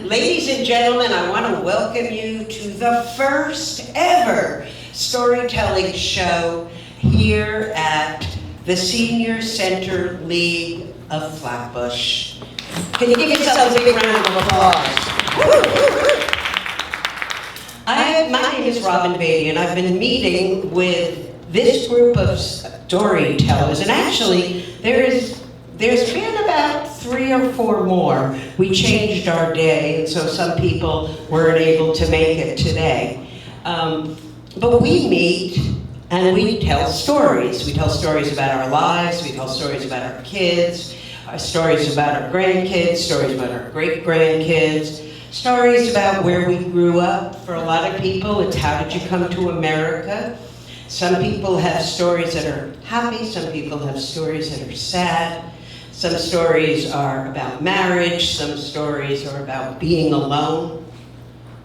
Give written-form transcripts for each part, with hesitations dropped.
Ladies and gentlemen, I want to welcome you to the first ever storytelling show here at the Senior Center League of Flatbush. Can you give yourselves a big round of applause? My name is Bady, and I've been meeting with this group of storytellers, and actually there's been about 3 or 4 more. We changed our day, and so some people weren't able to make it today. But we meet and we tell stories. We tell stories about our lives, we tell stories about our kids, stories about our grandkids, stories about our great-grandkids, stories about where we grew up. For a lot of people, it's how did you come to America? Some people have stories that are happy, some people have stories that are sad. Some stories are about marriage, some stories are about being alone.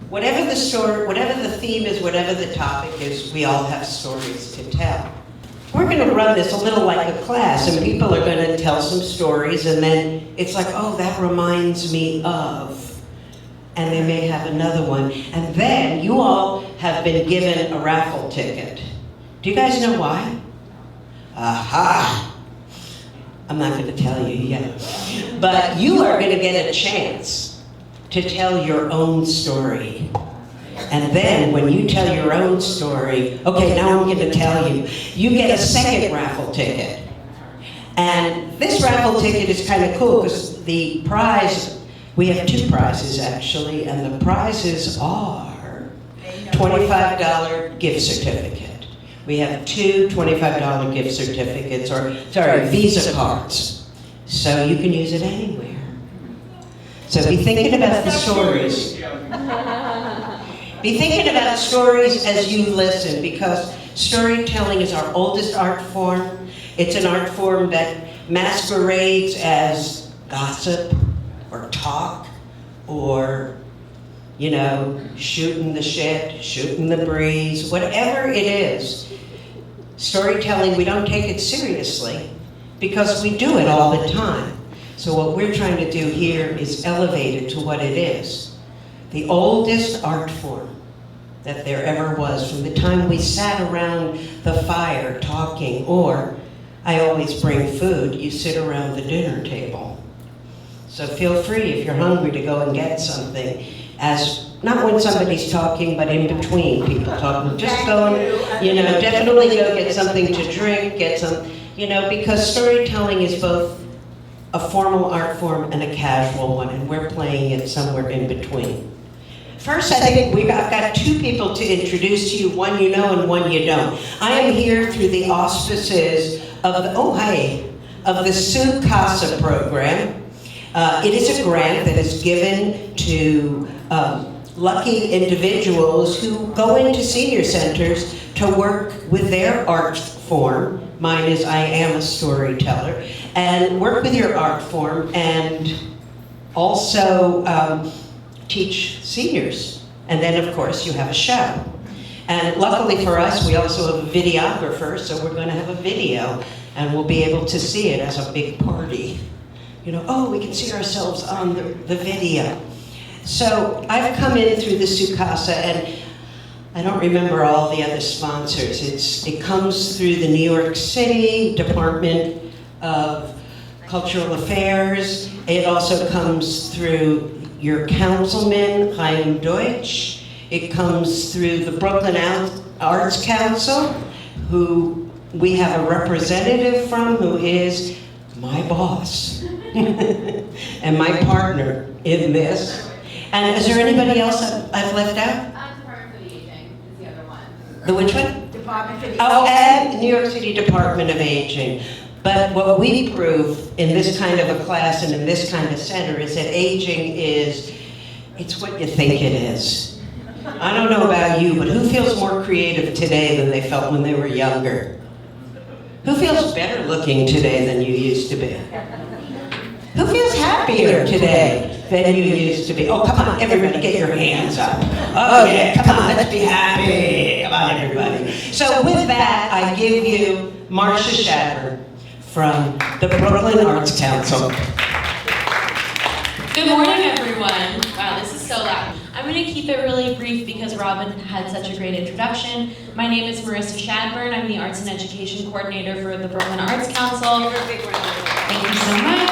Whatever the story, whatever the theme is, whatever the topic is, we all have stories to tell. We're going to run this a little like a class, and people are going to tell some stories, and then it's like, oh, that reminds me of, and they may have another one. And then you all have been given a raffle ticket. Do you guys know why? Aha! I'm not going to tell you yet. But you are going to get a chance to tell your own story. And then when you tell your own story, okay, now I'm going to tell you, you get a second raffle ticket. And this raffle ticket is kind of cool because the prize, we have 2 prizes actually, and the prizes are $25 gift certificate. We have 2 $25 gift certificates, Visa cards. So you can use it anywhere. So be thinking about the stories. Be thinking about stories as you listen, because storytelling is our oldest art form. It's an art form that masquerades as gossip or talk or, you know, shooting the shit, shooting the breeze, whatever it is. Storytelling, we don't take it seriously because we do it all the time. So what we're trying to do here is elevate it to what it is. The oldest art form that there ever was, from the time we sat around the fire talking, or I always bring food, you sit around the dinner table. So feel free, if you're hungry, to go and get something, as not when somebody's talking, but in between people talking. Just go and, you know, definitely go get something to drink, get some, you know, because storytelling is both a formal art form and a casual one, and we're playing it somewhere in between. First, I think I've got 2 people to introduce to you, one you know and one you don't. I am here through the auspices of the Su Casa program. It is a grant that is given to lucky individuals who go into senior centers to work with their art form. Mine is I am a storyteller. And work with your art form and also teach seniors. And then, of course, you have a show. And luckily for us, we also have a videographer, so we're going to have a video, and we'll be able to see it as a big party. You know, oh, we can see ourselves on the video. So I've come in through the Su Casa, and I don't remember all the other sponsors. It comes through the New York City Department of Cultural Affairs. It also comes through your councilman, Chaim Deutsch. It comes through the Brooklyn Arts Council, who we have a representative from, who is my boss and my partner in this. And is there anybody else I've left out? Department for the Aging is the other one. The which one? Department for the Aging. Oh, and New York City Department of Aging. But what we prove in this kind of a class and in this kind of center is that aging it's what you think it is. I don't know about you, but who feels more creative today than they felt when they were younger? Who feels better looking today than you used to be? Who feels happier today than you used to be? Oh, come on, everybody, get your hands up. Oh, yeah, come on, let's be happy. Come on, everybody. So with that, I give you Marcia Shatter from the Brooklyn Arts Council. Good morning, everyone. Wow, this I'm going to keep it really brief because Robin had such a great introduction. My name is Marissa Shadburn. I'm the Arts and Education Coordinator for the Brooklyn Arts Council. Thank you so much.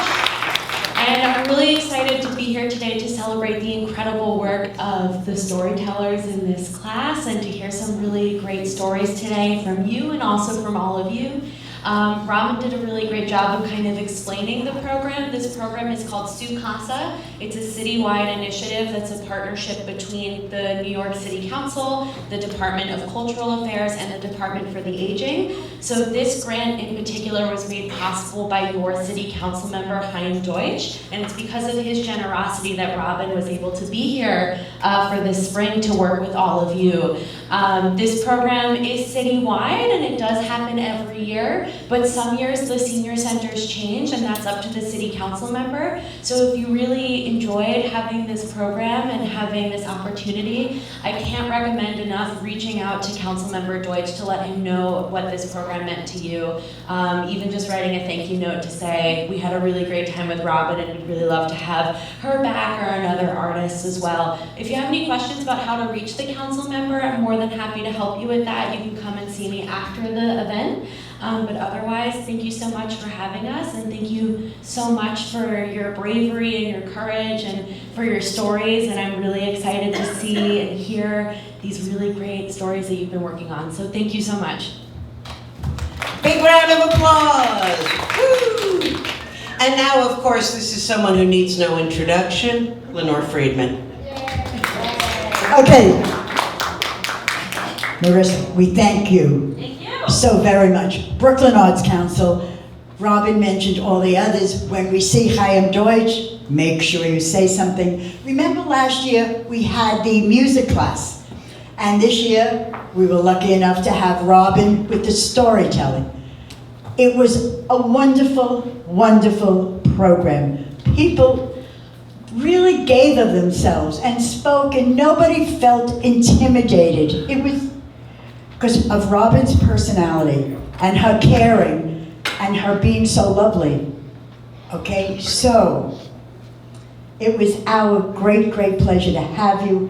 And I'm really excited to be here today to celebrate the incredible work of the storytellers in this class and to hear some really great stories today from you and also from all of you. Robin did a really great job of kind of explaining the program. This program is called Su Casa. It's a citywide initiative that's a partnership between the New York City Council, the Department of Cultural Affairs, and the Department for the Aging. So this grant in particular was made possible by your city council member, Chaim Deutsch, and it's because of his generosity that Robin was able to be here for this spring to work with all of you. This program is citywide and it does happen every year. But some years the senior centers change and that's up to the city council member. So if you really enjoyed having this program and having this opportunity, I can't recommend enough reaching out to council member Deutsch to let him know what this program meant to you. Even just writing a thank you note to say, we had a really great time with Robin and we'd really love to have her back or another artist as well. If you have any questions about how to reach the council member, I'm more than happy to help you with that. You can come and see me after the event. But otherwise, thank you so much for having us, and thank you so much for your bravery and your courage and for your stories, and I'm really excited to see and hear these really great stories that you've been working on. So thank you so much. Big round of applause. Woo! And now, of course, this is someone who needs no introduction, Lenore Friedman. Okay. Marissa, we thank you. So very much. Brooklyn Arts Council, Robin mentioned all the others. When we see Chaim Deutsch, make sure you say something. Remember last year we had the music class, and this year we were lucky enough to have Robin with the storytelling. It was a wonderful, wonderful program. People really gave of themselves and spoke, and nobody felt intimidated. It was because of Robin's personality and her caring and her being so lovely. Okay, so it was our great, great pleasure to have you.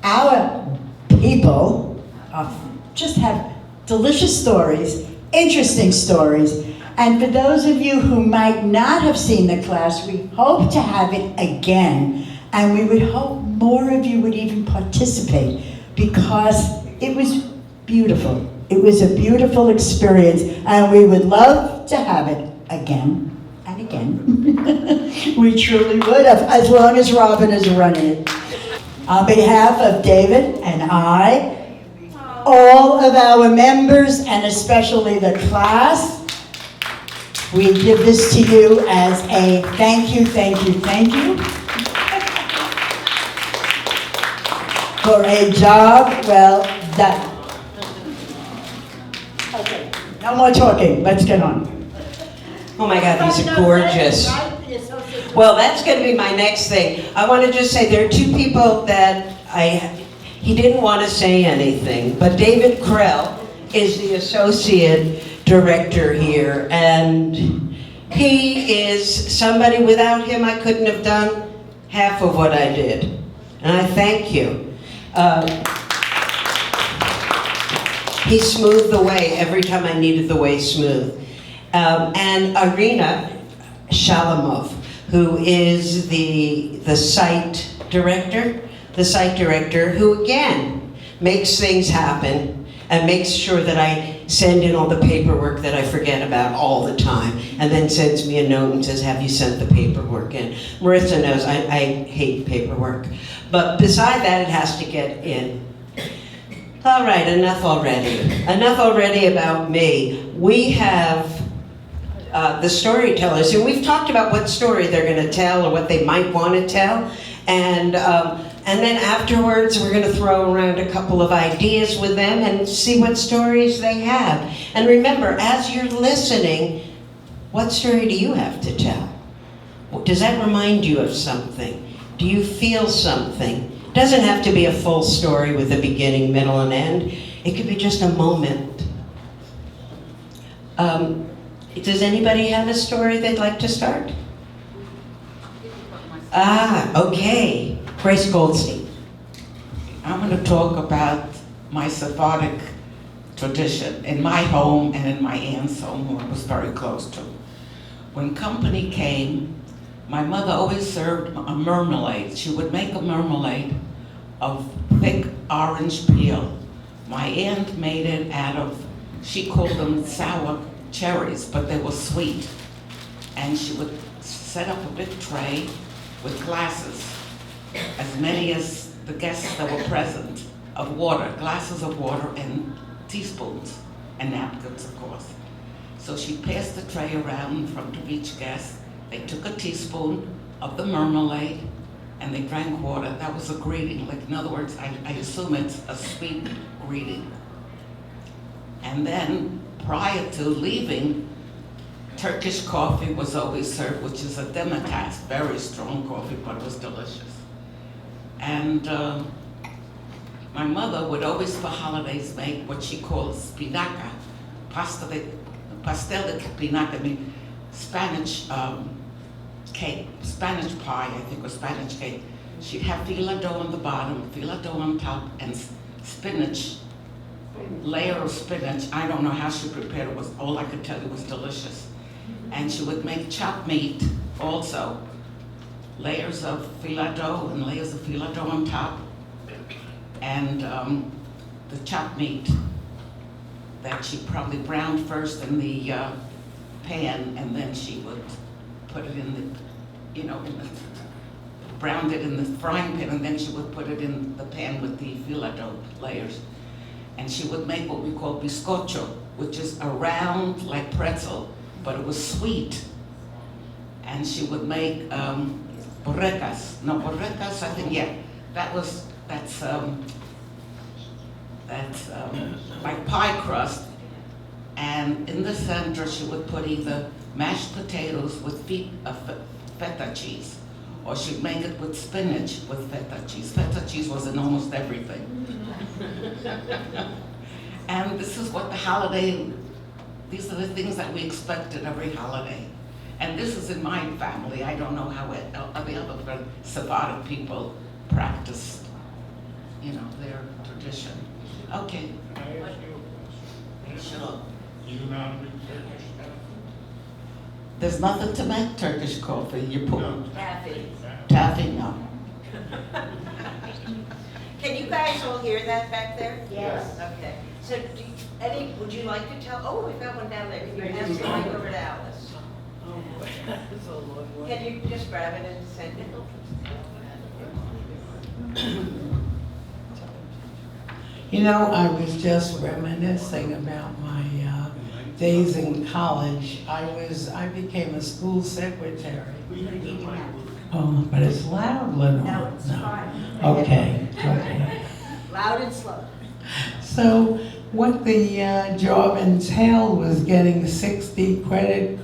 Our people just have delicious stories, interesting stories, and for those of you who might not have seen the class, we hope to have it again, and we would hope more of you would even participate because it was beautiful. It was a beautiful experience, and we would love to have it again and again. We truly would have, as long as Robin is running it. On behalf of David and I, all of our members, and especially the class, we give this to you as a thank you, thank you, thank you for a job well done. Okay, no more talking, let's get on. Oh my God, these are gorgeous. Well, that's going to be my next thing. I want to just say there are two people that he didn't want to say anything, but David Krell is the associate director here, and he is somebody, without him I couldn't have done half of what I did, and I thank you. He smoothed the way every time I needed the way smooth. And Irina Shalamov, who is the site director, who again makes things happen and makes sure that I send in all the paperwork that I forget about all the time, and then sends me a note and says, have you sent the paperwork in? Marissa knows I hate paperwork, but beside that it has to get in. All right, enough already. Enough already about me. We have the storytellers, and we've talked about what story they're going to tell or what they might want to tell, and then afterwards we're going to throw around a couple of ideas with them and see what stories they have. And remember, as you're listening, what story do you have to tell? Does that remind you of something? Do you feel something? It doesn't have to be a full story with a beginning, middle, and end. It could be just a moment. Does anybody have a story they'd like to start? Okay. Grace Goldstein. going to talk about my Sephardic tradition in my home and in my aunt's home, who I was very close to. When company came, my mother always served a marmalade. She would make a marmalade of thick orange peel. My aunt made it out of, she called them sour cherries, but they were sweet. And she would set up a big tray with glasses, as many as the guests that were present, of water, glasses of water and teaspoons and napkins, of course. So she passed the tray around in front of each guest. They took a teaspoon of the marmalade and they drank water. That was a greeting. Like, in other words, I assume it's a sweet greeting. And then prior to leaving, Turkish coffee was always served, which is a demitasse, very strong coffee, but it was delicious. And my mother would always for holidays make what she calls spinaca, pastel de spinaca, I mean Spanish cake, Spanish pie, I think, or Spanish cake. She'd have fila dough on the bottom, fila dough on top, and spinach, layer of spinach. I don't know how she prepared it, was all I could tell you was delicious. And she would make chopped meat also, layers of fila dough and layers of fila dough on top, and the chopped meat that she probably browned first in the pan, and then she would put it in the, browned it in the frying pan, and then she would put it in the pan with the fila dough layers. And she would make what we call bizcocho, which is a round like pretzel, but it was sweet. And she would make borrecas. No, borrecas, I think, yeah, that's like pie crust. And in the center, she would put either mashed potatoes with feta cheese, or she'd make it with spinach with feta cheese. Feta cheese was in almost everything. And this is what the holiday, these are the things that we expected every holiday. And this is in my family. I don't know how the other Sephardic people practice, their tradition. Okay. Can I ask you a question? Sure. You know how to make Turkish coffee? There's nothing to make Turkish coffee. You put No. taffy, no. Can you guys all hear that back there? Yes. Okay. So, Eddie, would you like to tell? Oh, we've got one down there. Can you pass the mic over to Alice? Can you just grab it and send it? I was just reminiscing about my days in college. I became a school secretary. Oh, but it's loud, Lenore. No, it's fine. Okay. Loud and slow. So what the job entailed was getting 60 credit,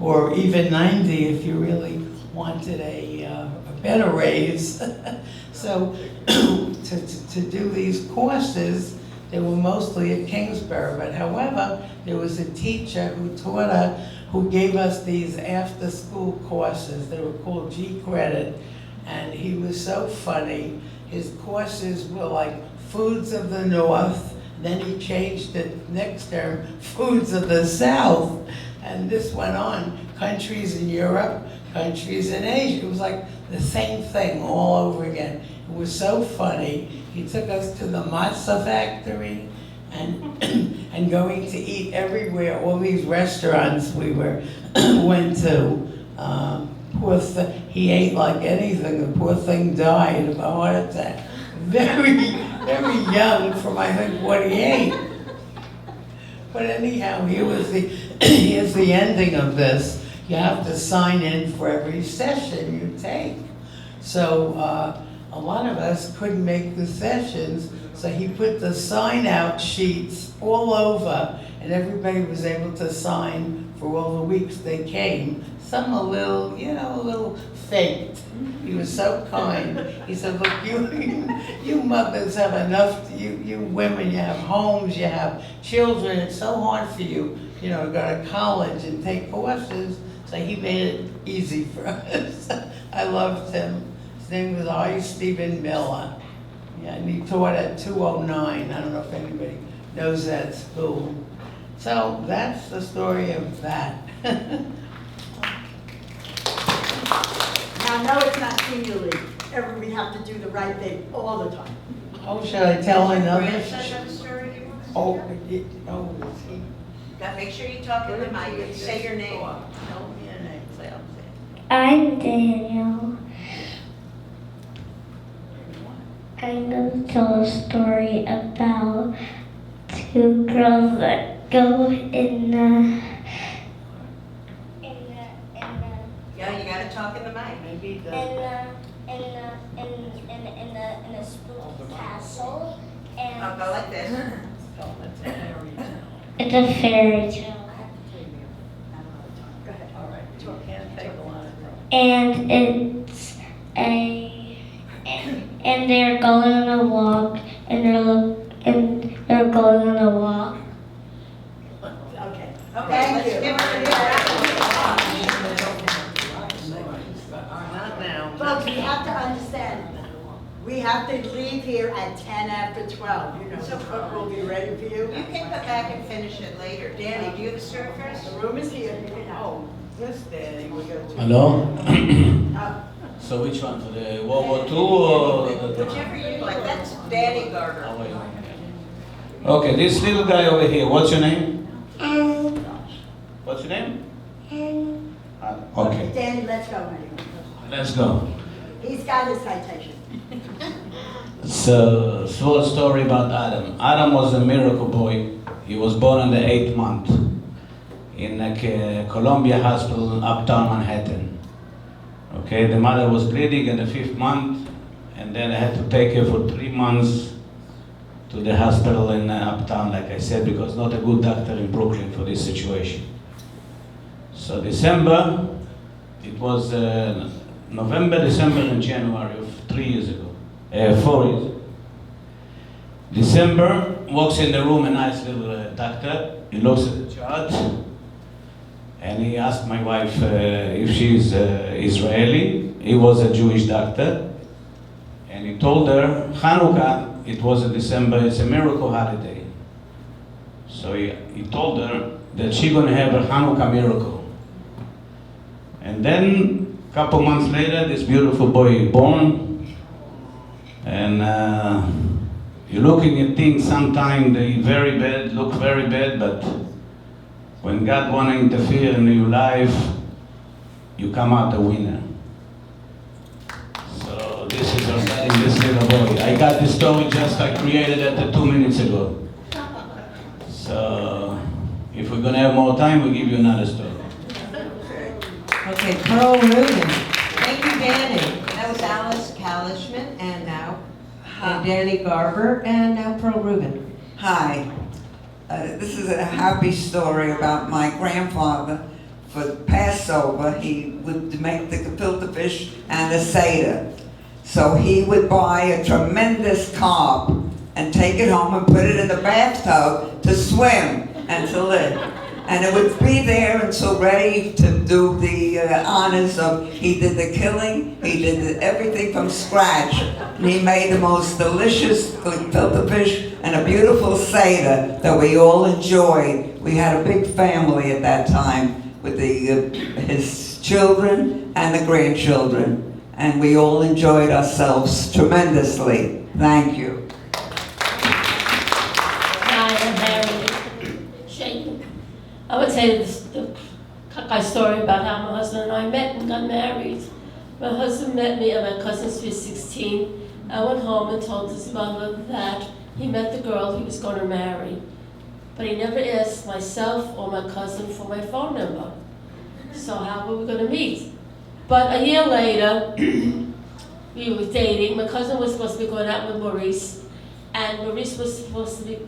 or even 90 if you really wanted a better raise. So to do these courses, they were mostly at Kingsborough, but however, there was a teacher who gave us these after-school courses. They were called G Credit, and he was so funny. His courses were like Foods of the North, then he changed it next term, Foods of the South, and this went on, countries in Europe, countries in Asia. It was like the same thing all over again. It was so funny. He took us to the matzah factory and going to eat everywhere, all these restaurants we went to. He ate like anything. The poor thing died of a heart attack. Very, very young from, I think, what he ate. But anyhow, here's the ending of this. You have to sign in for every session you take. So a lot of us couldn't make the sessions, so he put the sign-out sheets all over, and everybody was able to sign for all the weeks they came. Some a little faked. He was so kind. He said, look, you mothers have enough, you women, you have homes, you have children. It's so hard for you, to go to college and take courses. So he made it easy for us. I loved him. His name was I. Stephen Miller. Yeah, and he taught at 209. I don't know if anybody knows that school. So that's the story of that. Now, no, it's not senior league. We have to do the right thing all the time. Oh, should I tell another? Grandson have a story you want to tell? Oh, is he? Now, make sure you talk in the mic and say your name. Tell me your name. Say, I'm saying. I'm Daniel. I'm going to tell a story about two girls that go in the Yeah, you gotta talk in the mic. Maybe he in does. a spooky castle, and I'll go like this. Oh, that's a fairy tale. it's a fairy tale. Go ahead. All right, you can't take a lot of trouble. And and they're going on a walk, and they're going on a walk. Okay. Okay, Thank let's you. give her a big round of Not now. Folks, we have to understand, we have to leave here at 10 after 12. You know, the cook will be ready for you. applause. You can come back and finish it later. Danny, do you have a story first? The room is here, you can have. Oh, this Danny, we go to. Hello? Uh, So which one, for the World War II or Whichever you like. That's Danny Garber. Oh, wait. Okay, this little guy over here, what's your name? What's your name? Okay, Danny, let's go, honey. let's go. He's got his citation. So, small story about Adam. Adam was a miracle boy. He was born in the 8th month in Columbia Hospital in uptown Manhattan. Okay, the mother was bleeding in the 5th month, and then I had to take her for 3 months to the hospital in uptown, like I said, because not a good doctor in Brooklyn for this situation. So December, it was November, December, and January of 4 years ago. December, walks in the room a nice little doctor. He looks at the chart, and he asked my wife if she's Israeli. He was a Jewish doctor, and he told her Hanukkah. It was in December. It's a miracle holiday. So he told her that she's gonna have a Hanukkah miracle. And then a couple months later, this beautiful boy born, and you're looking at things sometimes they very bad, look very bad, but when God want to interfere in your life, you come out a winner. So this is regarding this little boy. I got this story I created it 2 minutes ago. So if we're gonna have more time, we'll give you another story. Okay, Pearl Rubin. Thank you, Danny. That was Alice Kalishman, and now Danny Garber, and now Pearl Rubin. Hi. This is a happy story about my grandfather. For Passover, he would make the gefilte fish and the seder. So he would buy a tremendous carp and take it home and put it in the bathtub to swim and to live. And it would be there until ready to do the honors of, he did the killing, he did everything from scratch. And he made the most delicious gefilte fish and a beautiful seder that we all enjoyed. We had a big family at that time with his children and the grandchildren. And we all enjoyed ourselves tremendously. Thank you. Hi, I'm Mary. Shaken. I would say the cockeye story about how my husband and I met and got married. My husband met me at my cousin's 16. I went home and told his mother that he met the girl he was going to marry. But he never asked myself or my cousin for my phone number. So how were we going to meet? But a year later, we were dating. My cousin was supposed to be going out with Maurice, and Maurice was supposed to be,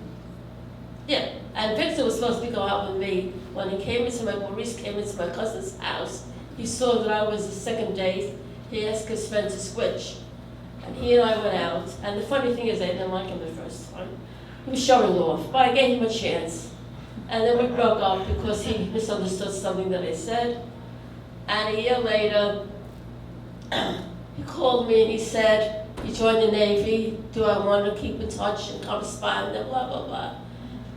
and Victor was supposed to go out with me. When Maurice came into my cousin's house, he saw that I was the second date. He asked his friend to switch, and he and I went out. And the funny thing is, I didn't like him the first time. He was showing off, but I gave him a chance. And then we broke up because he misunderstood something that I said. And a year later, he called me and he said, he joined the Navy. Do I want to keep in touch and correspond and blah, blah, blah.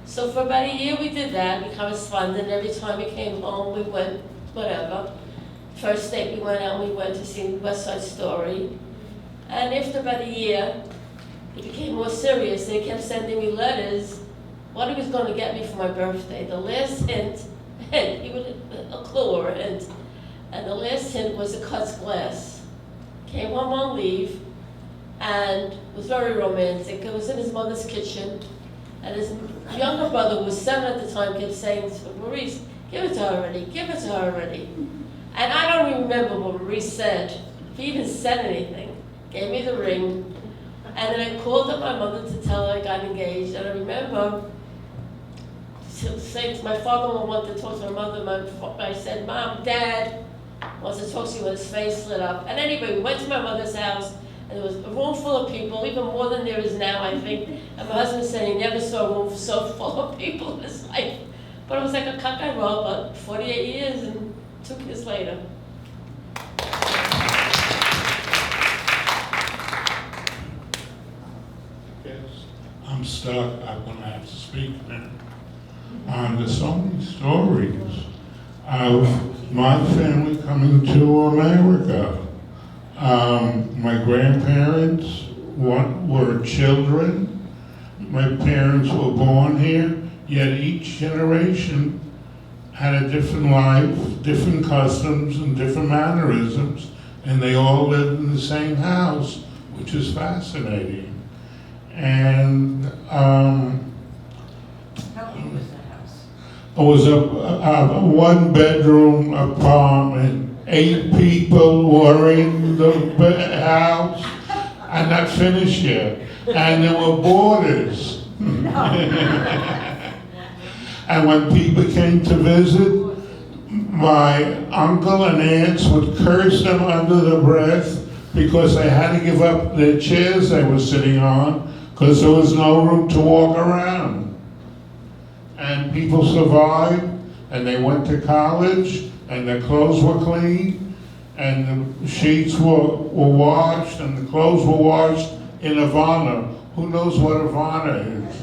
So for about a year we did that. We corresponded. Every time we came home, we went, whatever. First date we went out, we went to see West Side Story. And after about a year, it became more serious. They kept sending me letters, what he was going to get me for my birthday. The last hint, and he would a clue or a hint, and the last hint was a cut glass. Came home on leave, and was very romantic. It was in his mother's kitchen, and his younger brother, who was 7 at the time, kept saying to Maurice, give it to her already, give it to her already. And I don't even remember what Maurice said, if he even said anything. Gave me the ring, and then I called up my mother to tell her I got engaged, and I remember saying to my father, wanted to talk to my mother, I said, Mom, Dad wants to talk to you, with his face lit up. And anyway, we went to my mother's house, and there was a room full of people, even more than there is now, I think. And my husband said he never saw a room so full of people in his life. But it was like a cockeyed roll, but 48 years and 2 years later. I'm stuck. I'm going to have to speak now. There's so many stories of my family coming to America. My grandparents were children. My parents were born here, yet each generation had a different life, different customs, and different mannerisms, and they all lived in the same house, which is fascinating. And How big was the house? it was a one-bedroom apartment. 8 people were in the house. I'm not finished yet. And there were boarders. And when people came to visit, my uncle and aunts would curse them under their breath because they had to give up their chairs they were sitting on because there was no room to walk around. And people survived, and they went to college, and their clothes were clean, and the sheets were washed, and the clothes were washed in Havana. Who knows what Havana is?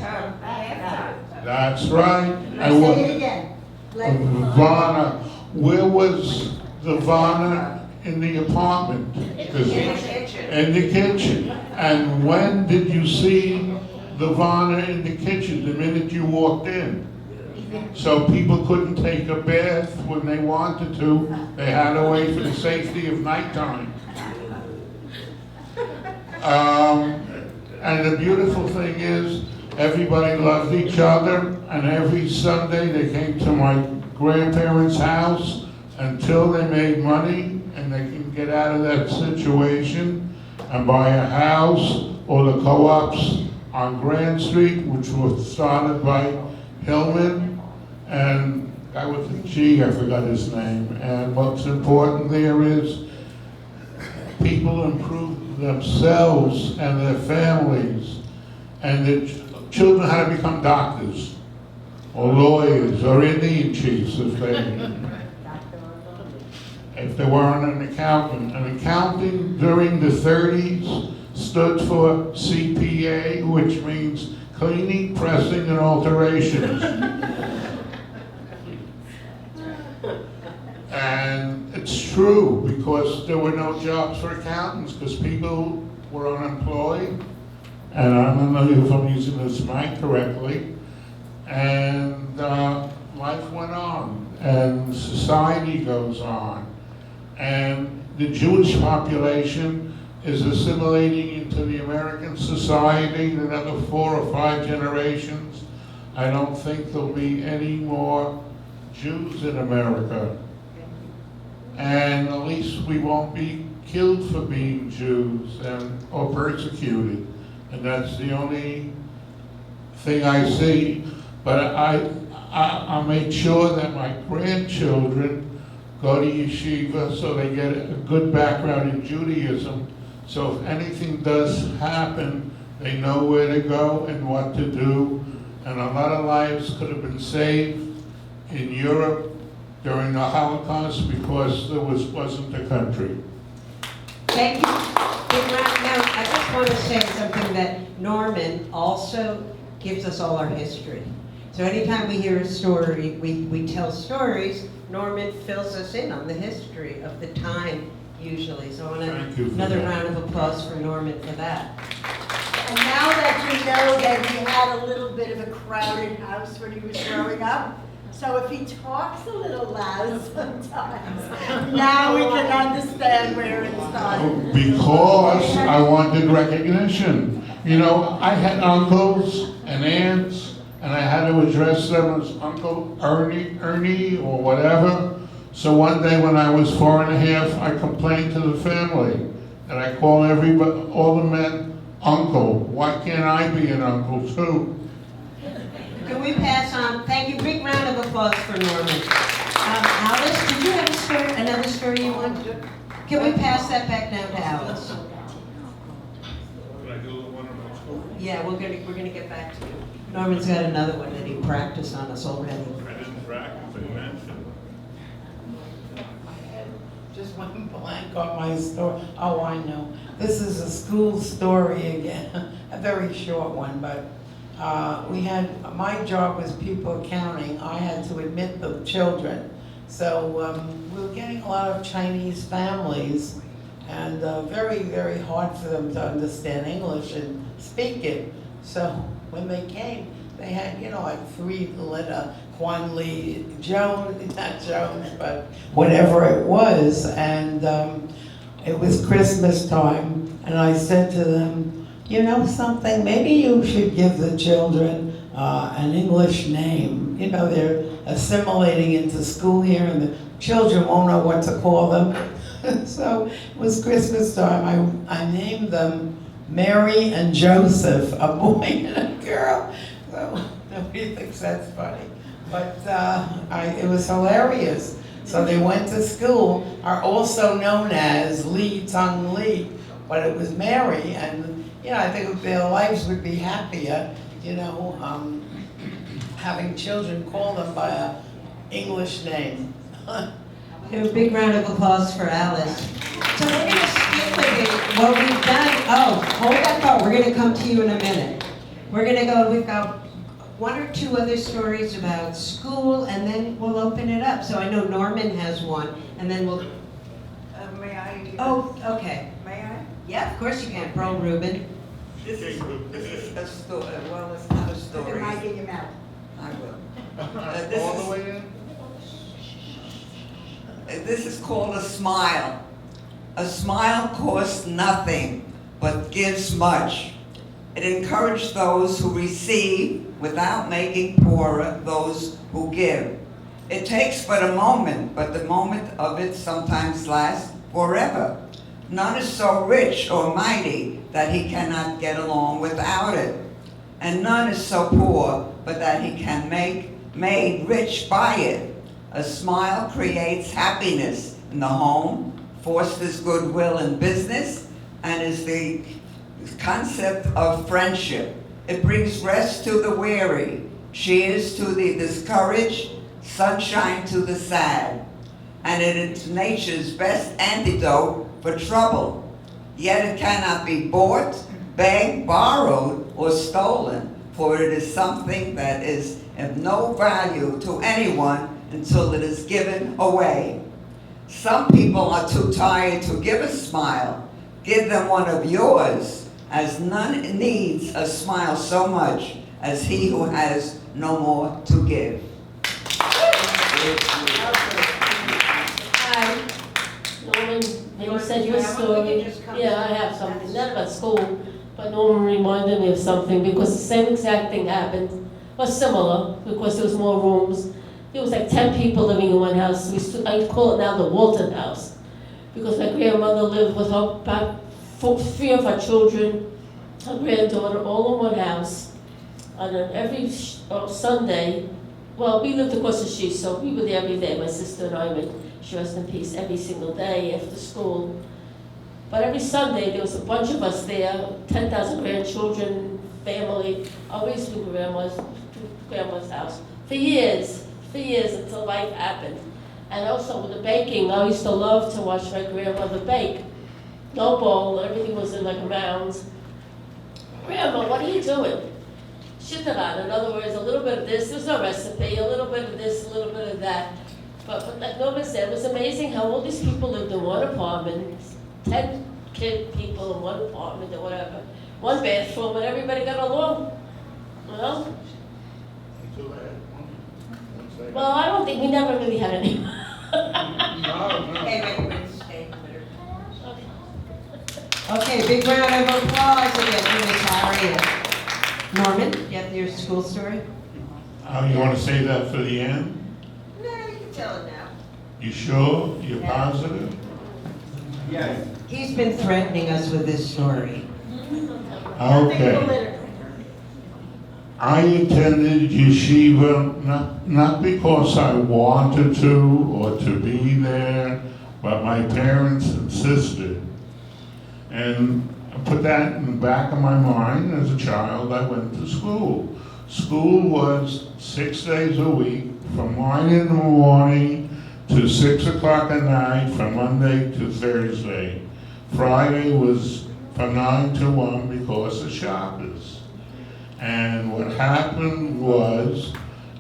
That's right. Say it again. Havana. Where was the Havana in the apartment? In the kitchen. And when did you see the Havana in the kitchen? The minute you walked in. So people couldn't take a bath when they wanted to. They had to wait for the safety of nighttime. And the beautiful thing is, everybody loved each other, and every Sunday they came to my grandparents' house until they made money and they can get out of that situation and buy a house or the co-ops on Grand Street, which was started by Hillman and guy with the G, I forgot his name. And what's important there is people improve themselves and their families, and the children had to become doctors or lawyers or Indian chiefs if they weren't an accountant. And accounting during the 30s stood for CPA, which means cleaning, pressing, and alterations. And it's true, because there were no jobs for accountants, because people were unemployed. And I don't know if I'm using this mic correctly. And life went on, and society goes on. And the Jewish population is assimilating into the American society in another 4 or 5 generations. I don't think there'll be any more Jews in America. And at least we won't be killed for being Jews or persecuted. And that's the only thing I see. But I make sure that my grandchildren go to yeshiva so they get a good background in Judaism. So if anything does happen, they know where to go and what to do. And a lot of lives could have been saved in Europe during the Holocaust because there wasn't a country. Thank you. Now, at this point, want to say something that Norman also gives us all our history. So anytime we hear a story, we tell stories, Norman fills us in on the history of the time usually. So I want another round of applause for Norman for that. And now that you know that he had a little bit of a crowded house when he was growing up, so if he talks a little loud sometimes, now we can understand where it started. Because I wanted recognition. You know, I had uncles and aunts, and I had to address them as Uncle Ernie or whatever. So one day when I was 4½, I complained to the family, and I called all the men uncle. Why can't I be an uncle too? Can we pass on? Thank you. Big round of applause for Norman. Alice, did you have a story, another story you want to? Can we pass that back down to Alice? Can I do the one on my school? Yeah, we're gonna get back to you. Norman's got another one that he practiced on us already. I didn't practice, I mentioned. Just went blank on my story. Oh, I know. This is a school story again, a very short one, but my job was pupil counting. I had to admit the children. So we were getting a lot of Chinese families, and very, very hard for them to understand English and speak it. So when they came, they had, like 3-letter Juan Lee Jones, not Jones, but whatever it was. And it was Christmas time, and I said to them, you know something, maybe you should give the children an English name. They're assimilating into school here, and the children won't know what to call them. So it was Christmas time. I named them Mary and Joseph, a boy and a girl. So nobody thinks that's funny. But it was hilarious. So they went to school, are also known as Lee Tung Lee, but it was Mary, and I think their lives would be happier, having children call them by an English name. Give a big round of applause for Alice. So we're going to skip a bit. What we've done, hold that thought. We're going to come to you in a minute. We're going to go, we've got 1 or 2 other stories about school, and then we'll open it up. So I know Norman has one, and then we'll... May I? Oh, okay. May I? Yeah, of course you can. Pro Ruben. This is a story, well, it's not a story. Put the mic in your mouth. I will. All the way in? This is called a smile. A smile costs nothing, but gives much. It encouraged those who receive without making poorer those who give. It takes but a moment, but the moment of it sometimes lasts forever. None is so rich or mighty that he cannot get along without it. And none is so poor but that he can made rich by it. A smile creates happiness in the home, fosters goodwill in business, and is the concept of friendship. It brings rest to the weary, cheers to the discouraged, sunshine to the sad, and it is nature's best antidote for trouble. Yet it cannot be bought, begged, borrowed, or stolen, for it is something that is of no value to anyone until it is given away. Some people are too tired to give a smile. Give them one of yours, as none needs a smile so much as he who has no more to give. Hi. Norman, you said your story. Yeah, I have something, not about school, but Norman reminded me of something because the same exact thing happened, or similar, because there was more rooms. There was like 10 people living in one house. I call it now the Walton House, because my grandmother lived with her, about 3 of her children, her granddaughter, all in one house. And then every Sunday, well, we lived across the street, so we were there every day, my sister and I would, she rest in peace, every single day after school. But every Sunday, there was a bunch of us there, 10,000 grandchildren, family, always to grandma's house, for years until life happened. And also with the baking, I used to love to watch my grandmother bake. No bowl, everything was in like mounds. Grandma, what are you doing? Shitaran, in other words, a little bit of this, there's no recipe, a little bit of this, a little bit of that. But like Norma said, it was amazing how all these people lived in one apartment, 10 people in one apartment or whatever, one bathroom, and everybody got along, you know? Well, I don't think, we never really had any. Okay, wait, wait, stay. Okay, big round of applause again for Miss Harriet. Norman, you have your school story? Oh, you want to say that for the end? No, you can tell it now. You sure? You're positive? Yes. He's been threatening us with this story. Okay. I attended yeshiva not because I wanted to or to be there, but my parents insisted. And I put that in the back of my mind. As a child, I went to school. School was 6 days a week, from 9 in the morning to 6 o'clock at night, from Monday to Thursday. Friday was from 9 to 1 because of Shabbos. And what happened was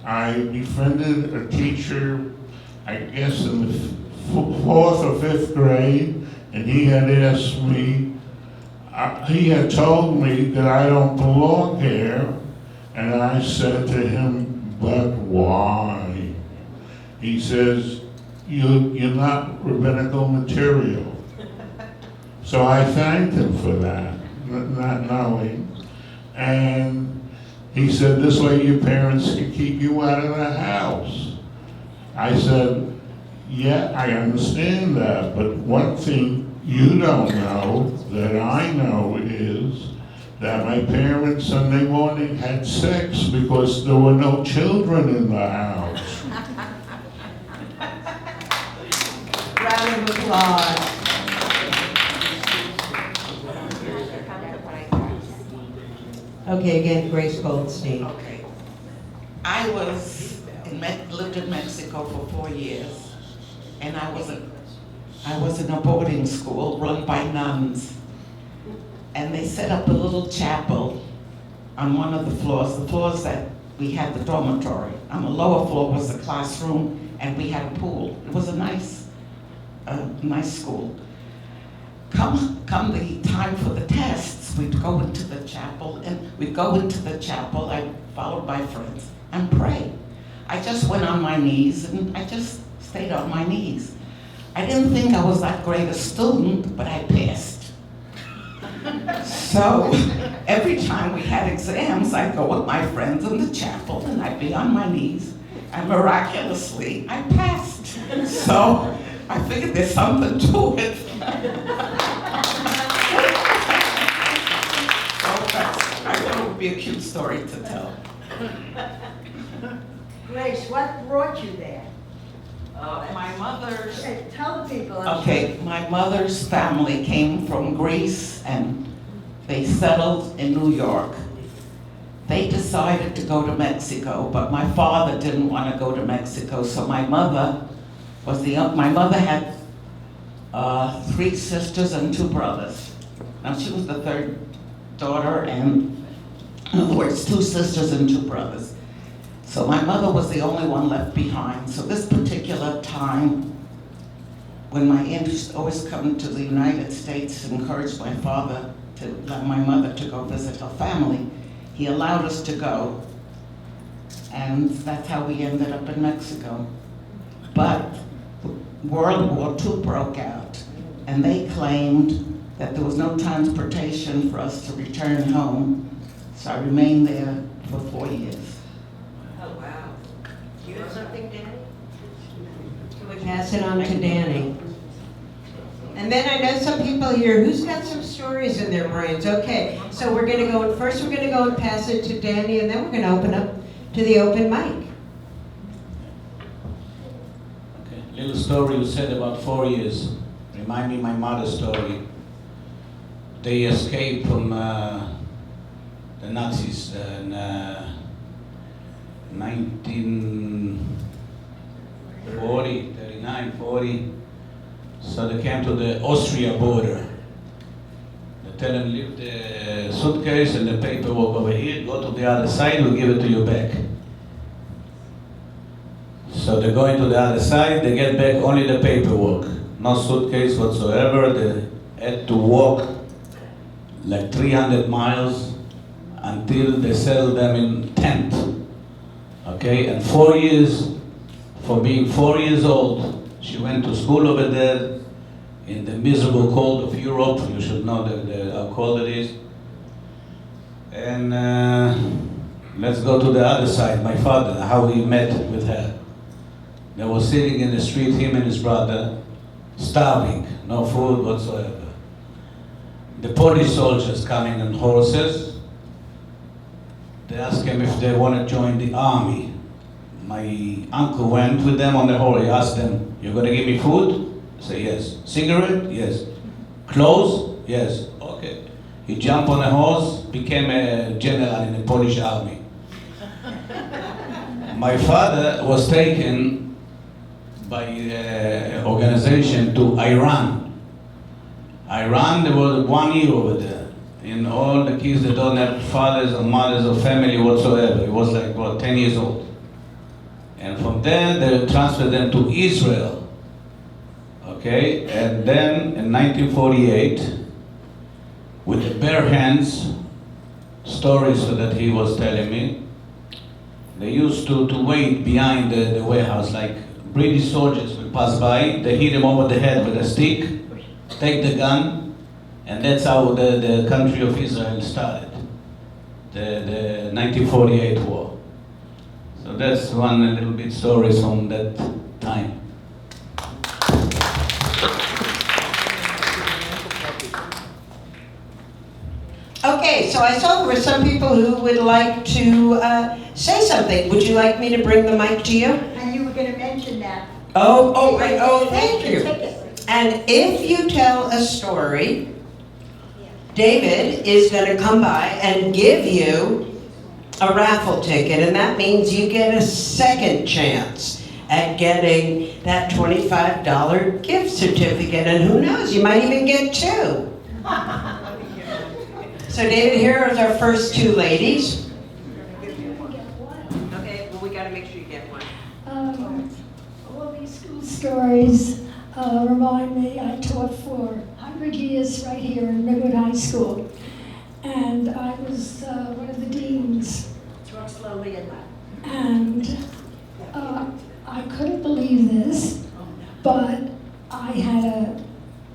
I befriended a teacher, I guess in the 4th or 5th grade, and he had asked me, he had told me that I don't belong here, and I said to him, but why? He says, you're not rabbinical material. So I thanked him for that, not knowing. And he said, this way your parents can keep you out of the house. I said, yeah, I understand that, but one thing you don't know that I know is that my parents Sunday morning had sex because there were no children in the house. Round of applause. Okay, again, Grace Goldstein. Okay. I lived in Mexico for 4 years, and I was in a boarding school run by nuns. And they set up a little chapel on one of the floors that we had the dormitory. On the lower floor was the classroom, and we had a pool. It was a nice school. Come the time for the tests, we'd go into the chapel, I followed my friends, and pray. I just went on my knees, and I just stayed on my knees. I didn't think I was that great a student, but I passed. So every time we had exams, I'd go with my friends in the chapel, and I'd be on my knees, and miraculously, I passed. So I figured there's something to it. I thought it would be a cute story to tell. Grace, what brought you there? My mother's... Okay, tell the people. Okay, my mother's family came from Greece and they settled in New York. They decided to go to Mexico, but my father didn't want to go to Mexico, so my mother had 3 sisters and 2 brothers. Now she was the 3rd daughter, and in other words, 2 sisters and 2 brothers. So my mother was the only one left behind. So this particular time, when my aunt always come to the United States, encouraged my father to let my mother to go visit her family, he allowed us to go. And that's how we ended up in Mexico. But World War II broke out, and they claimed that there was no transportation for us to return home. So I remained there for 4 years. Oh, wow. Do you know something, Danny? Can we pass it on to Danny? And then I know some people here, who's got some stories in their brains? Okay, so we're gonna go, first we're gonna go and pass it to Danny, and then we're gonna open up to the open mic. Okay, little story you said about 4 years. Remind me my mother's story. They escaped from the Nazis in 1940, 39, 40. So they came to the Austria border. The tenant lived suitcase and the paperwork over here, go to the other side, we'll give it to you back. So they're going to the other side, they get back only the paperwork, no suitcase whatsoever. They had to walk like 300 miles until they settled them in tent. Okay, and 4 years, for being 4 years old, she went to school over there in the miserable cold of Europe. You should know how cold it is. And let's go to the other side, my father, how he met with her. They were sitting in the street, him and his brother, starving, no food whatsoever. The Polish soldiers coming on horses. They asked him if they want to join the army. My uncle went with them on the horse. He asked them, "You're going to give me food?" I say, "Yes." "Cigarette?" "Yes." "Clothes?" "Yes." Okay. He jumped on a horse, became a general in the Polish army. My father was taken by an organization to Iran. Iran, there was 1 year over there. In all the kids that don't have fathers or mothers or family whatsoever. He was like, 10 years old. And from there, they transferred them to Israel. Okay, and then in 1948, with the bare hands, stories that he was telling me, they used to wait behind the warehouse, like British soldiers would pass by, they hit him over the head with a stick, take the gun, and that's how the country of Israel started, the 1948 war. So that's one little bit stories from that time. Okay, so I saw there were some people who would like to say something. Would you like me to bring the mic to you? And you were going to mention that. Thank you. And if you tell a story, David is going to come by and give you a raffle ticket, and that means you get a second chance at getting that $25 gift certificate, and who knows, you might even get two. So David, here are our first two ladies. Okay, well, we gotta make sure you get one. All these school stories remind me, I taught for 100 years right here in Midwood High School. And I was one of the deans. Talk slowly and loud. And I couldn't believe this, but I had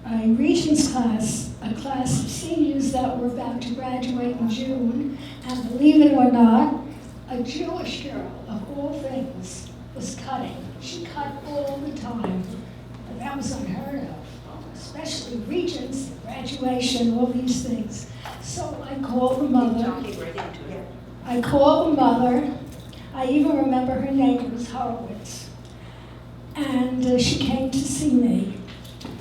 a Regents class, a class of seniors that were about to graduate in June, and believe it or not, a Jewish girl, of all things, was cutting. She cut all the time, and that was unheard of, especially Regents, graduation, all these things. So I called the mother. I called the mother. I even remember her name, it was Horowitz. And she came to see me.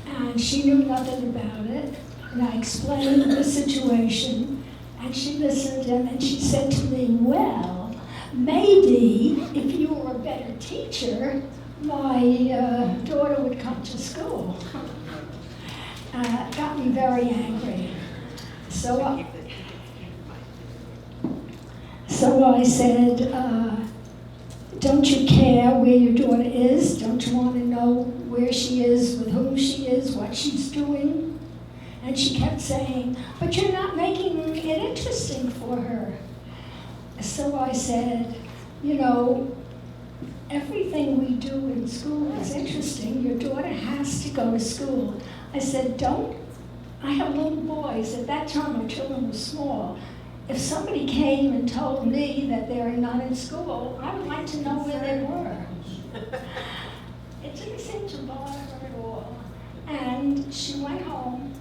And she knew nothing about it. And I explained the situation. And she listened, and then she said to me, "Well, maybe if you were a better teacher, my daughter would come to school." It got me very angry. So I said, "Don't you care where your daughter is? Don't you want to know where she is, with whom she is, what she's doing?" And she kept saying, "But you're not making it interesting for her." So I said, "You know, everything we do in school is interesting. Your daughter has to go to school." I said, I have little boys. At that time, my children were small. If somebody came and told me that they are not in school, I would like to know where they were. It didn't seem to bother her at all. And she went home.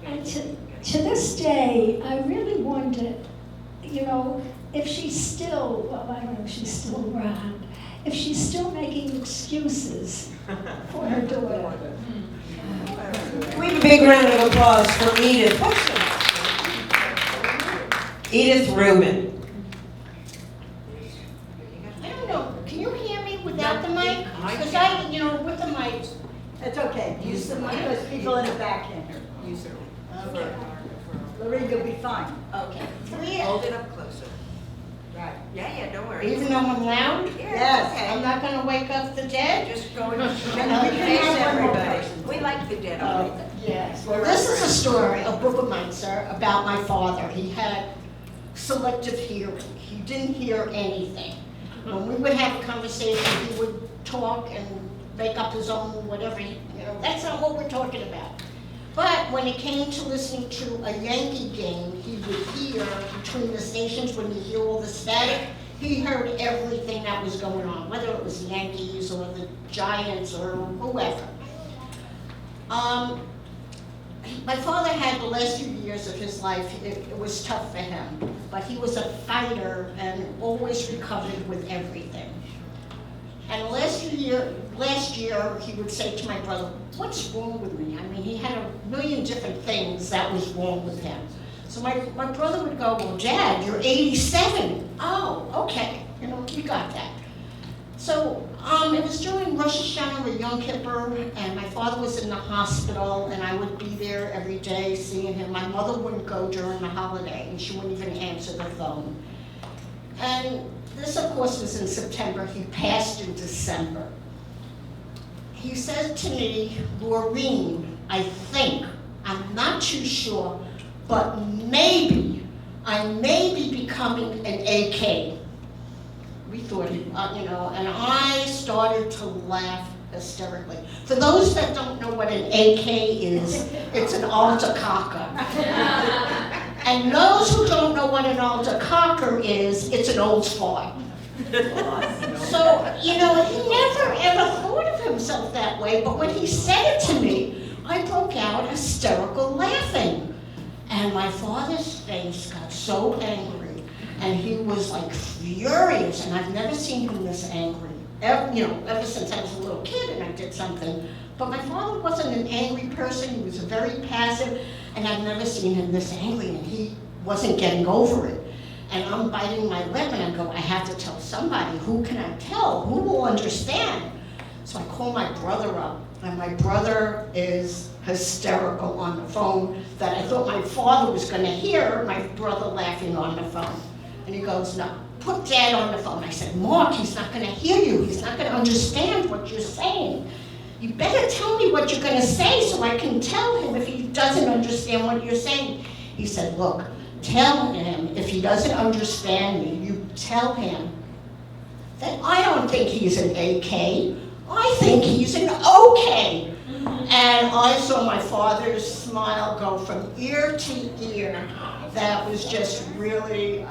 And to this day, I really wonder, if she's still, well, I don't know if she's still around, if she's still making excuses for her daughter. We have a big round of applause for Edith. What's her name? Edith Ruman. I don't know, can you hear me without the mic? Because with the mic. It's okay, use the mic, because people in the back can't hear. Use it. Okay. Lorraine, you'll be fine. Okay. Hold it up closer. Right. Yeah, don't worry. Even though I'm loud? Yes, okay. I'm not gonna wake up the dead? Just go and We face can have one more everybody. person. We like the dead already. Yes, well, this is a story, a Bürgermeister, about my father. He had selective hearing. He didn't hear anything. When we would have a conversation, he would talk and make up his own whatever, that's not what we're talking about. But when it came to listening to a Yankee game, he would hear between the stations, when you hear all the static, he heard everything that was going on, whether it was the Yankees or the Giants or whoever. My father had the last few years of his life, it was tough for him, but he was a fighter and always recovered with everything. And last year, he would say to my brother, "What's wrong with me?" I mean, he had a million different things that was wrong with him. So my brother would go, "Well, Dad, you're 87. Oh, okay, you got that. So it was during Rosh Hashanah or Yom Kippur, and my father was in the hospital, and I would be there every day seeing him. My mother wouldn't go during the holiday, and she wouldn't even answer the phone. And this, of course, was in September. He passed in December. He said to me, "Laureen, I think, I'm not too sure, but maybe, I may be becoming an AK." We thought, and I started to laugh hysterically. For those that don't know what an AK is, it's an altar cocker. And those who don't know what an altar cocker is, it's an old fart. So, he never ever thought of himself that way, but when he said it to me, I broke out hysterical laughing. And my father's face got so angry, and he was like furious, and I've never seen him this angry. Ever since I was a little kid and I did something. But my father wasn't an angry person, he was very passive, and I've never seen him this angry, and he wasn't getting over it. And I'm biting my lip, and I go, I have to tell somebody. Who can I tell? Who will understand? So I call my brother up, and my brother is hysterical on the phone that I thought my father was going to hear my brother laughing on the phone. And he goes, "No, put Dad on the phone." I said, "Mark, he's not going to hear you. He's not going to understand what you're saying. You better tell me what you're going to say so I can tell him if he doesn't understand what you're saying." He said, "Look, tell him if he doesn't understand me, you tell him that I don't think he's an AK. I think he's an OK." And I saw my father's smile go from ear to ear. That was just really,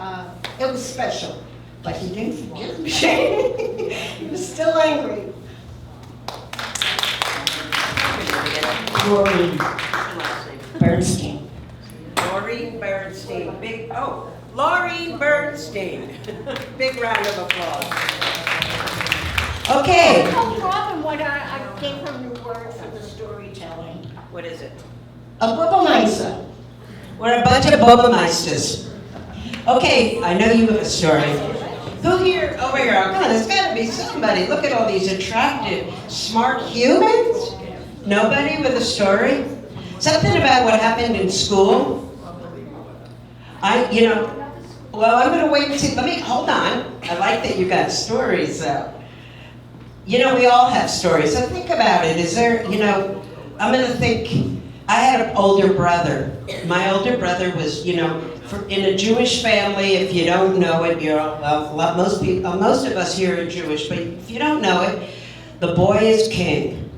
it was special. But he didn't forgive me. He was still angry. Laureen Bernstein. Laureen Bernstein. Laureen Bernstein. Big round of applause. Okay. I told Robin what I gave her a new word for the storytelling. What is it? A Bürgermeister. We're a bunch of Bobameisters. Okay, I know you have a story. Who here, over here, oh, there's gotta be somebody. Look at all these attractive, smart humans. Nobody with a story? Something about what happened in school? Well, I'm gonna wait and see. Hold on. I like that you got stories, though. We all have stories, so think about it. Is there, I'm gonna think, I had an older brother. My older brother was, in a Jewish family, if you don't know it, most of us here are Jewish, but if you don't know it, the boy is king.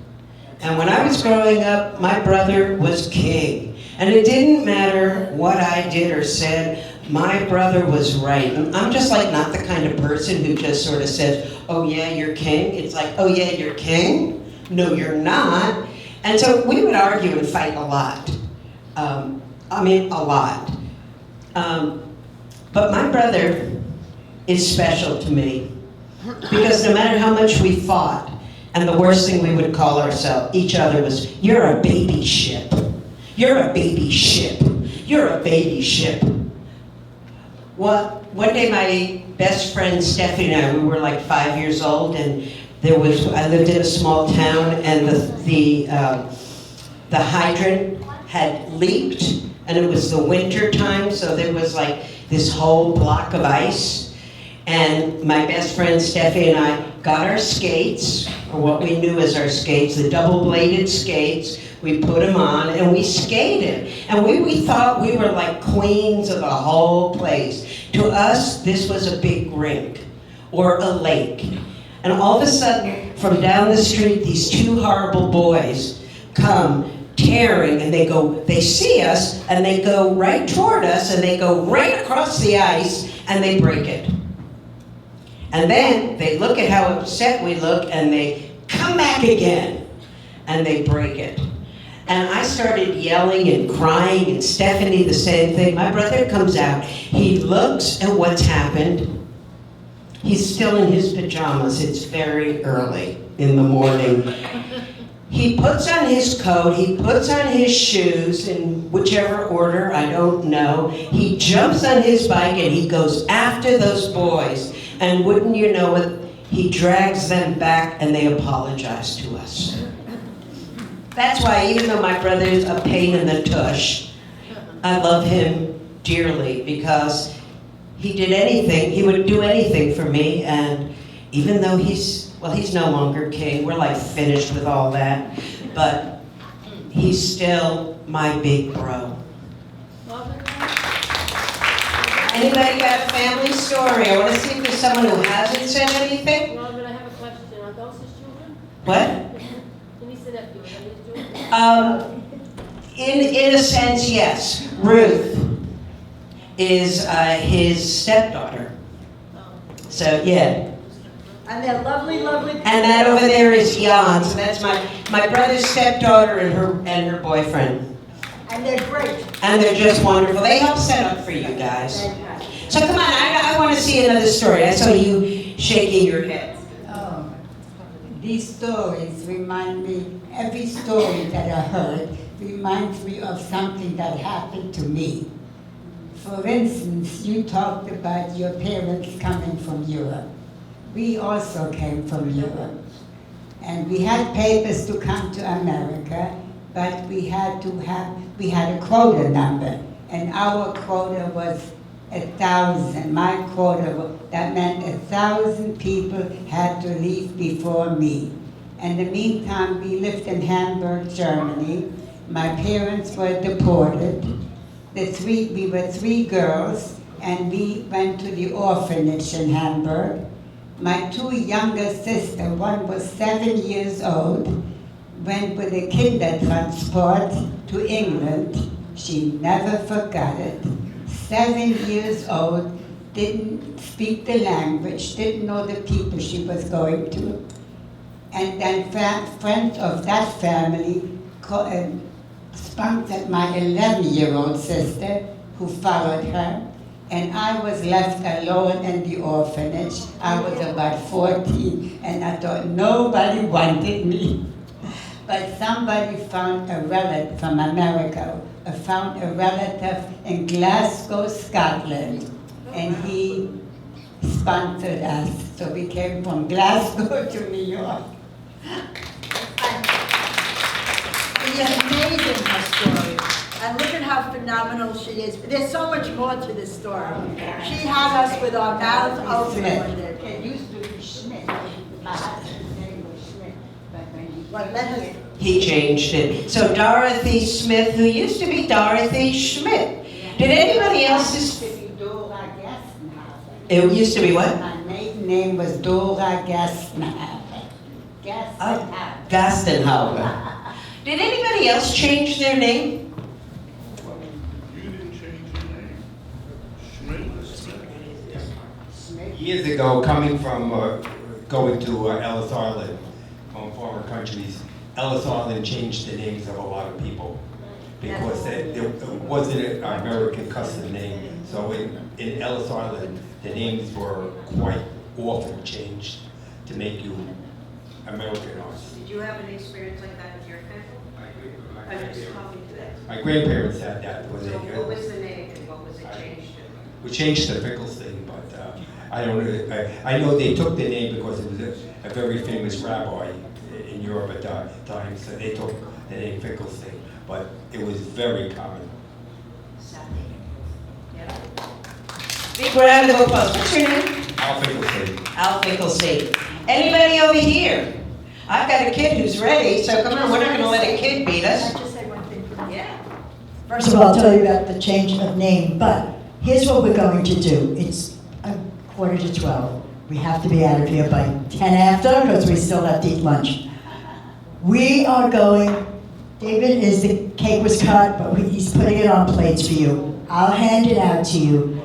And when I was growing up, my brother was king. And it didn't matter what I did or said, my brother was right. And I'm just not the kind of person who just sort of says, "Oh yeah, you're king." It's like, "Oh yeah, you're king? No, you're not." And so we would argue and fight a lot. A lot. But my brother is special to me because no matter how much we fought, and the worst thing we would call each other was, "You're a baby ship. You're a baby ship. You're a baby ship." Well, one day my best friend Stephanie and I, we were 5 years old, and I lived in a small town, and the hydrant had leaked, and it was the winter time, so there was this whole block of ice. And my best friend Steffi and I got our skates, or what we knew as our skates, the double-bladed skates. We put them on and we skated. And we thought we were like queens of the whole place. To us, this was a big rink or a lake. And all of a sudden, from down the street, these two horrible boys come tearing, and they see us, and they go right toward us, and they go right across the ice, and they break it. And then they look at how upset we look, and they come back again, and they break it. And I started yelling and crying, and Stephanie the same thing. My brother comes out, he looks at what's happened. He's still in his pajamas, it's very early in the morning. He puts on his coat, he puts on his shoes, in whichever order, I don't know. He jumps on his bike and he goes after those boys. And wouldn't you know it, he drags them back and they apologize to us. That's why, even though my brother's a pain in the tush, I love him dearly, because he did anything, he would do anything for me. And even though he's no longer king, we're like finished with all that, but he's still my big bro. Anybody got a family story? I want to see if there's someone who hasn't said anything. Robin, I have a question. Are those his children? What? In a sense, yes. Ruth is his stepdaughter. So, yeah. And they're lovely, lovely people. And that over there is Jan, so that's my brother's stepdaughter and her boyfriend. And they're great. And they're just wonderful. They help set up for you guys. So come on, I want to see another story. I saw you shaking your head. Oh, these stories remind me, every story that I heard reminds me of something that happened to me. For instance, you talked about your parents coming from Europe. We also came from Europe. And we had papers to come to America, but we had a quota number. And our quota was 1,000. My quota, that meant 1,000 people had to leave before me. In the meantime, we lived in Hamburg, Germany. My parents were deported. We were 3 girls, and we went to the orphanage in Hamburg. My 2 younger sisters, one was 7 years old, went with a Kindertransport to England. She never forgot it. 7 years old, didn't speak the language, didn't know the people she was going to. And then friends of that family sponsored my 11-year-old sister, who followed her. And I was left alone in the orphanage. I was about 14, and I thought nobody wanted me. But somebody found a relative from America, found a relative in Glasgow, Scotland, and he sponsored us. So we came from Glasgow to New York. It's amazing, her story. And look at how phenomenal she is. There's so much more to this story. She had us with our mouths open. It used to be Schmidt. My husband's name was Schmidt. But when He changed it. So Dorothy Smith, who used to be Dorothy Schmidt. Did anybody else? It used to be what? My maiden name was Dora Gastenhaber. Gastenhauer. Did anybody else change their name? Years ago, coming from going to Ellis Island from foreign countries, Ellis Island changed the names of a lot of people because it wasn't an American custom name. So in Ellis Island, the names were quite often changed to make you Americanized. Did you have an experience like that with your family? I'm just talking to that. My grandparents had that. So what was the name and what was it changed to? We changed to Finkelstein, but I don't know. I know they took the name because it was a very famous rabbi in Europe at that time, so they took the name Finkelstein, but it was very common. Yeah. Big round of applause. What's your name? Al Finkelstein. Al Finkelstein. Anybody over here? I've got a kid who's ready, so come on, we're not gonna let a kid beat us. Yeah. First of all, I'll tell you about the change of name, but here's what we're going to do. It's 11:45. We have to be out of here by 10 after, because we still have to eat lunch. We are going, David, the cake was cut, but he's putting it on plates for you. I'll hand it out to you.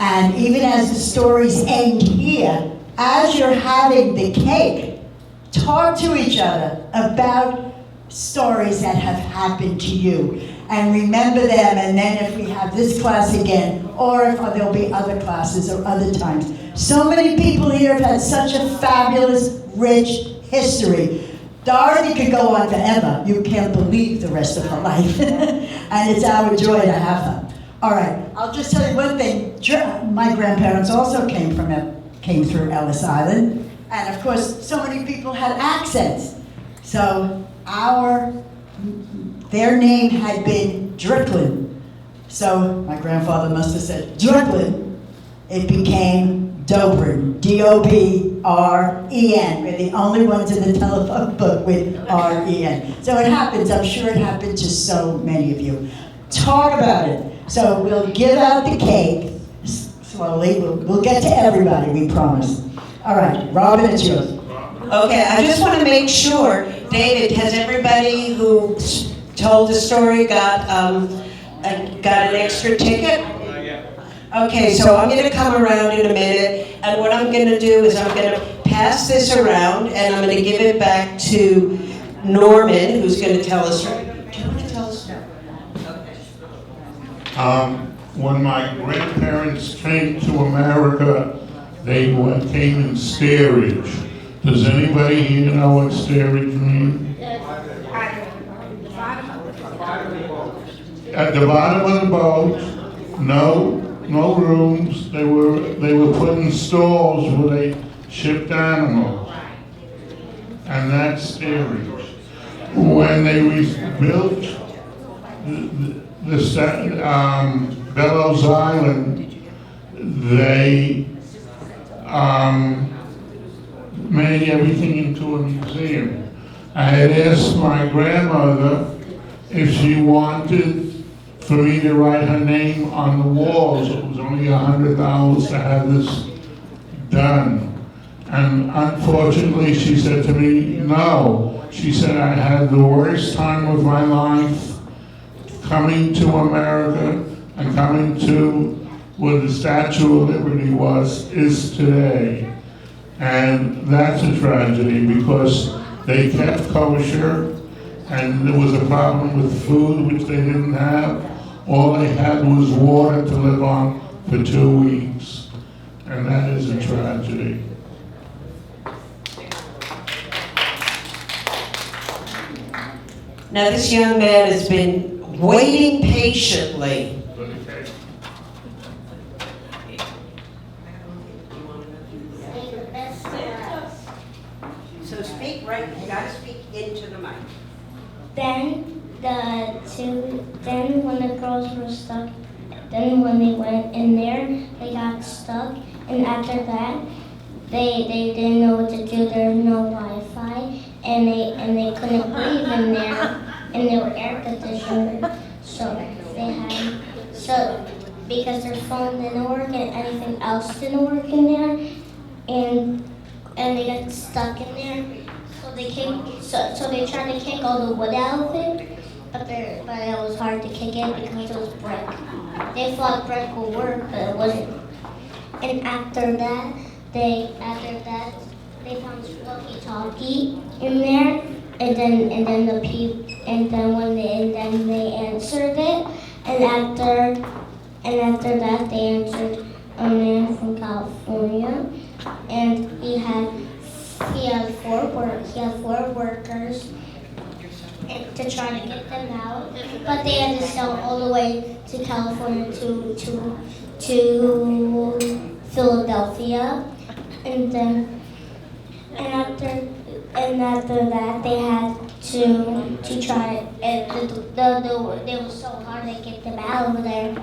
And even as the stories end here, as you're having the cake, talk to each other about stories that have happened to you. And remember them, and then if we have this class again, or if there'll be other classes or other times. So many people here have had such a fabulous, rich history. Dorothy could go on forever. You can't believe the rest of her life. And it's our joy to have her. All right, I'll just tell you one thing. My grandparents also came through Ellis Island. And of course, so many people had accents. So their name had been Dricklin. So my grandfather must have said Dricklin. It became Dobrin, D-O-B-R-E-N. We're the only ones in the telephone book with R-E-N. So it happens, I'm sure it happened to so many of you. Talk about it. So we'll give out the cake slowly. We'll get to everybody, we promise. All right, Robin, it's yours. Okay, I just want to make sure, David, has everybody who told the story got an extra ticket? Okay, so I'm going to come around in a minute, and what I'm going to do is I'm going to pass this around, and I'm going to give it back to Norman, who's going to tell us. Do you want to tell us? When my grandparents came to America, they came in steerage. Does anybody here know what steerage means? At the bottom of the boat, no rooms. They were put in stalls where they shipped animals, and that's steerage. When they rebuilt Bellows Island, they made everything into a museum. I had asked my grandmother if she wanted for me to write her name on the walls. It was only $100 to have this done. And unfortunately, she said to me, no. She said, I had the worst time of my life coming to America and coming to where the Statue of Liberty is today. And that's a tragedy because they kept kosher and there was a problem with food which they didn't have. All they had was water to live on for 2 weeks. And that is a tragedy. Now this young man has been waiting patiently. So speak right, you gotta speak into the mic. Then when the girls were stuck, then when they went in there, they got stuck, and after that, they didn't know what to do. There was no Wi-Fi, and they couldn't breathe in there, and they were air conditioned, because their phone didn't work and anything else didn't work in there, and they got stuck in there. So they tried to kick all the wood out of it, but it was hard to kick it because it was brick. They thought brick would work, but it wasn't. And after that, they found walkie-talkie in there, and then they answered it, and after that they answered a man from California, and he had 4 workers to try to get them out, but they had to sail all the way to California to Philadelphia, and after that they had to try, and it was so hard to get them out of there.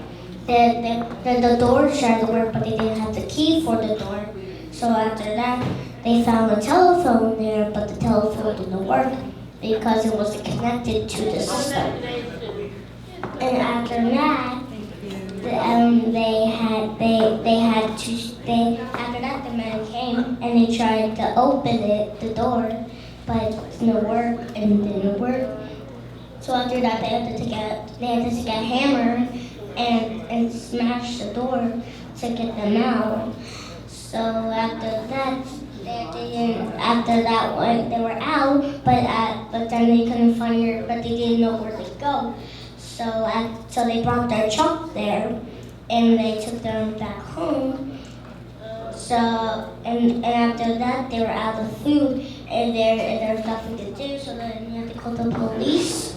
the door tried to work, but they didn't have the key for the door. So after that, they found a telephone there, but the telephone didn't work because it wasn't connected to the system. And after that, after that the man came and they tried to open the door, but it didn't work and it didn't work. So after that they had to take a hammer and smash the door to get them out. So after that they were out, but then they couldn't find but they didn't know where to go. So they brought their truck there, and they took them back home. So and after that they were out of food, and there's nothing to do. So then you had to call the police,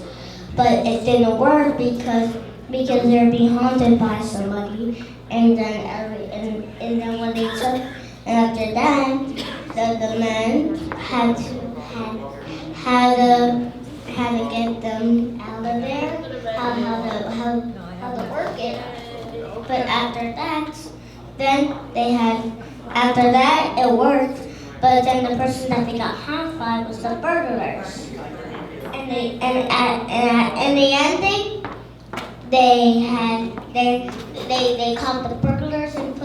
but it didn't work because they're being haunted by somebody. And then when they took, and after that, the man had to get them out of there. How to work it. But after that it worked. But then the person that they got hot by was the burglars. And in the ending, they caught the burglars and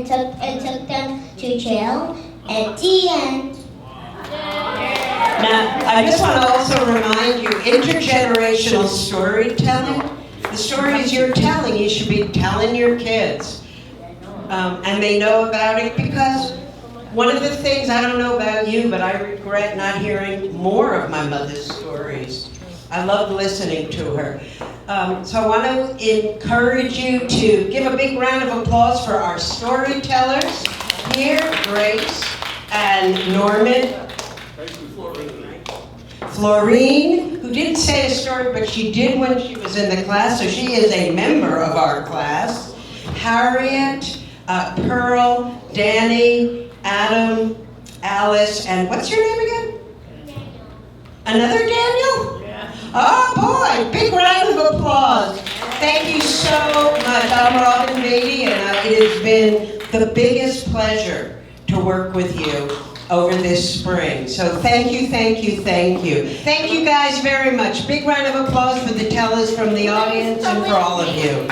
took them to jail. At the end. Now, I just want to also remind you, intergenerational storytelling, the stories you're telling, you should be telling your kids. And they know about it because one of the things, I don't know about you, but I regret not hearing more of my mother's stories. I loved listening to her. So I want to encourage you to give a big round of applause for our storytellers here, Grace and Norman. Florine, who didn't say a story, but she did when she was in the class, so she is a member of our class. Harriet, Pearl, Danny, Adam, Alice, and what's your name again? Daniel. Another Daniel? Yeah. Oh boy, big round of applause. Thank you so much. I'm Robin Bady, and it has been the biggest pleasure to work with you over this spring. So thank you, thank you, thank you. Thank you guys very much. Big round of applause for the tellers from the audience and for all of you.